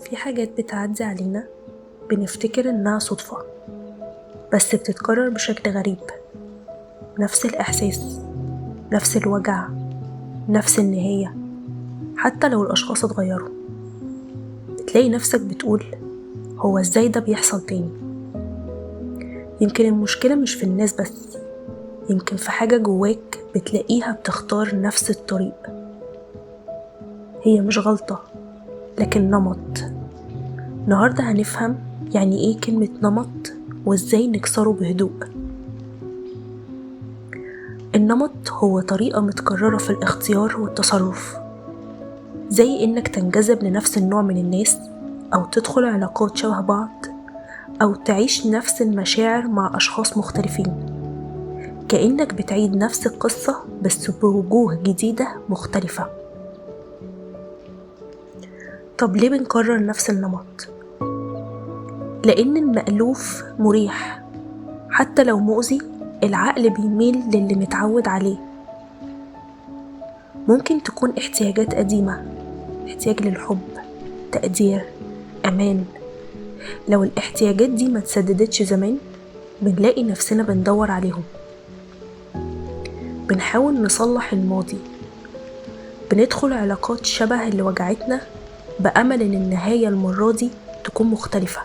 في حاجات بتعدي علينا بنفتكر إنها صدفة، بس بتتكرر بشكل غريب. نفس الإحساس، نفس الوجع، نفس النهاية، حتى لو الأشخاص اتغيروا. بتلاقي نفسك بتقول هو إزاي ده بيحصل تاني؟ يمكن المشكلة مش في الناس بس، يمكن في حاجة جواك بتلاقيها بتختار نفس الطريق. هي مش غلطة لكن نمط. النهاردة هنفهم يعني ايه كلمة نمط وازاي نكسره بهدوء. النمط هو طريقة متكررة في الاختيار والتصرف، زي انك تنجذب لنفس النوع من الناس، او تدخل علاقات شبه بعض، او تعيش نفس المشاعر مع اشخاص مختلفين. كأنك بتعيد نفس القصة بس بوجوه جديدة مختلفة. طب ليه بنكرر نفس النمط؟ لأن المألوف مريح، حتى لو مؤذي العقل بيميل للي متعود عليه. ممكن تكون احتياجات قديمة، احتياج للحب، تقدير، أمان. لو الاحتياجات دي ما تسددتش زمان بنلاقي نفسنا بندور عليهم. بنحاول نصلح الماضي، بندخل علاقات شبه اللي وجعتنا بأمل إن النهاية المرة دي تكون مختلفة.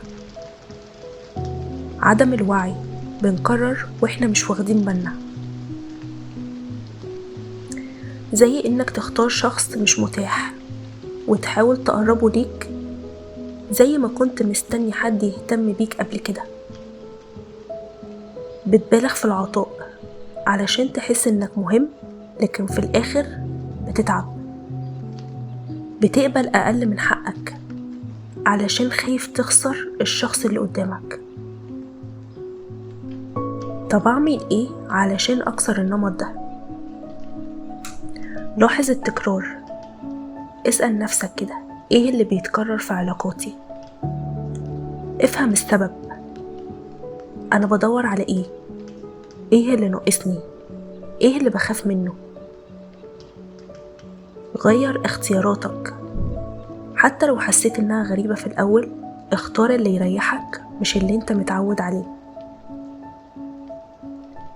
عدم الوعي، بنكرر وإحنا مش واخدين بالنا. زي إنك تختار شخص مش متاح وتحاول تقربه ليك زي ما كنت مستني حد يهتم بيك قبل كده. بتبالغ في العطاء علشان تحس إنك مهم، لكن في الآخر بتتعب. بتقبل أقل من حقك علشان خايف تخسر الشخص اللي قدامك. طب أعمل إيه علشان أكسر النمط ده؟ لاحظ التكرار. اسأل نفسك كده، إيه اللي بيتكرر في علاقاتي؟ افهم السبب. أنا بدور على إيه؟ إيه اللي ناقصني؟ إيه اللي بخاف منه؟ غير اختياراتك. حتى لو حسيت إنها غريبة في الأول، اختار اللي يريحك مش اللي انت متعود عليه.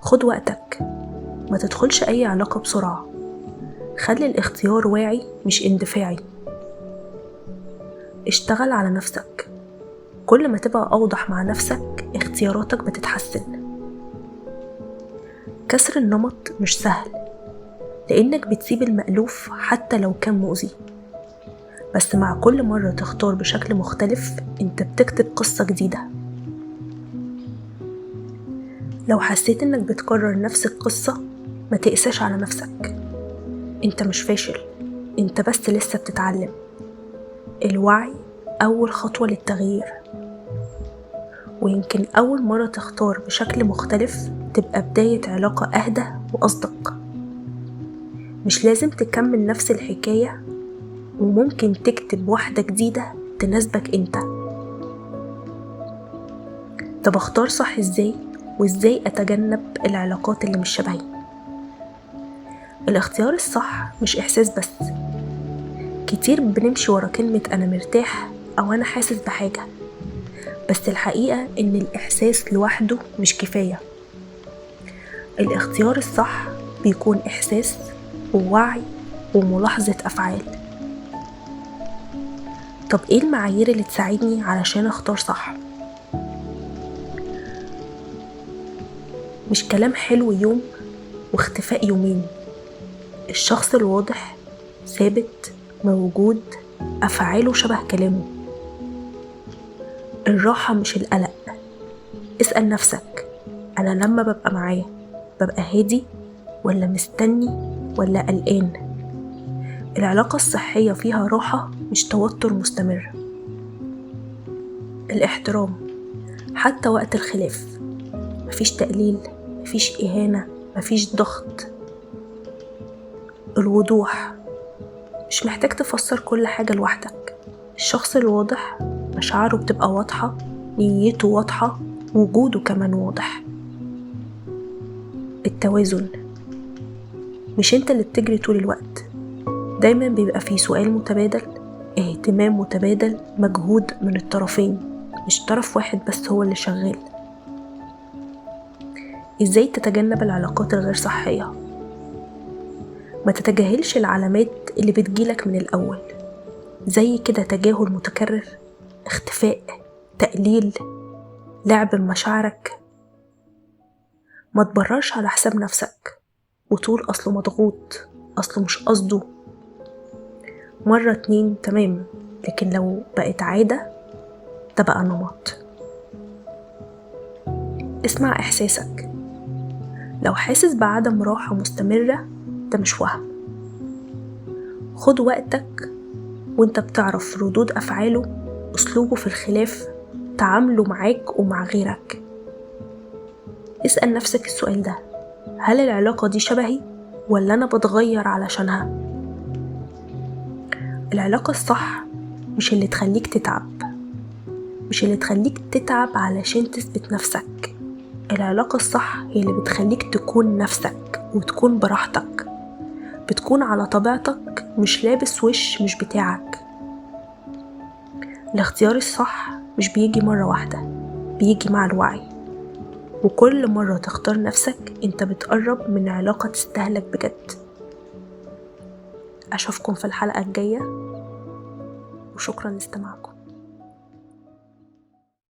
خد وقتك، ما تدخلش أي علاقة بسرعة. خلي الاختيار واعي مش اندفاعي. اشتغل على نفسك. كل ما تبقى أوضح مع نفسك اختياراتك بتتحسن. كسر النمط مش سهل، لأنك بتسيب المألوف حتى لو كان مؤذي، بس مع كل مرة تختار بشكل مختلف انت بتكتب قصة جديدة. لو حسيت انك بتكرر نفس القصة ما تقساش على نفسك. انت مش فاشل، انت بس لسه بتتعلم. الوعي أول خطوة للتغيير، ويمكن أول مرة تختار بشكل مختلف تبقى بداية علاقة أهدى وأصدق. مش لازم تكمل نفس الحكاية، وممكن تكتب واحدة جديدة تناسبك انت. طب اختار صح ازاي؟ وازاي اتجنب العلاقات اللي مش شبهي؟ الاختيار الصح مش احساس بس. كتير بنمشي ورا كلمة انا مرتاح او انا حاسس بحاجة، بس الحقيقة ان الاحساس لوحده مش كفاية. الاختيار الصح بيكون احساس ووعي وملاحظة افعال. طب ايه المعايير اللي تساعدني علشان اختار صح؟ مش كلام حلو يوم واختفاء يومين. الشخص الواضح ثابت موجود، أفعاله شبه كلامه. الراحة مش القلق. اسأل نفسك، أنا لما ببقى معاه ببقى هادي ولا مستني ولا قلقان؟ العلاقة الصحية فيها راحة مش توتر مستمر. الاحترام حتى وقت الخلاف، مفيش تقليل، مفيش إهانة، مفيش ضغط. الوضوح، مش محتاج تفسر كل حاجة لوحدك. الشخص الواضح مشاعره بتبقى واضحة، نيته واضحة، وجوده كمان واضح. التوازن، مش انت اللي بتجري طول الوقت، دايما بيبقى فيه سؤال متبادل اهتمام متبادل، مجهود من الطرفين، مش طرف واحد بس هو اللي شغال. ازاي تتجنب العلاقات الغير صحية؟ ما تتجاهلش العلامات اللي بتجيلك من الأول، زي كده تجاهل متكرر، اختفاء، تقليل، لعب بمشاعرك. ما تبررش على حساب نفسك وتقول أصله مضغوط، أصله مش قصده. مرة 2 تمام، لكن لو بقت عادة ده بقى نمط. اسمع إحساسك، لو حاسس بعدم راحة مستمرة ده مش وهم. خد وقتك وانت بتعرف ردود أفعاله، أسلوبه في الخلاف، تعامله معاك ومع غيرك. اسأل نفسك السؤال ده: هل العلاقة دي شبهي ولا أنا بتغير علشانها؟ العلاقة الصح مش اللي تخليك تتعب، مش اللي تخليك تتعب علشان تثبت نفسك. العلاقة الصح هي اللي بتخليك تكون نفسك وتكون براحتك، بتكون على طبيعتك، مش لابس وش مش بتاعك. الاختيار الصح مش بيجي مرة واحدة، بيجي مع الوعي. وكل مرة تختار نفسك انت بتقرب من علاقة تستهلك بجد. أشوفكم في الحلقة الجاية، وشكرا لاستماعكم.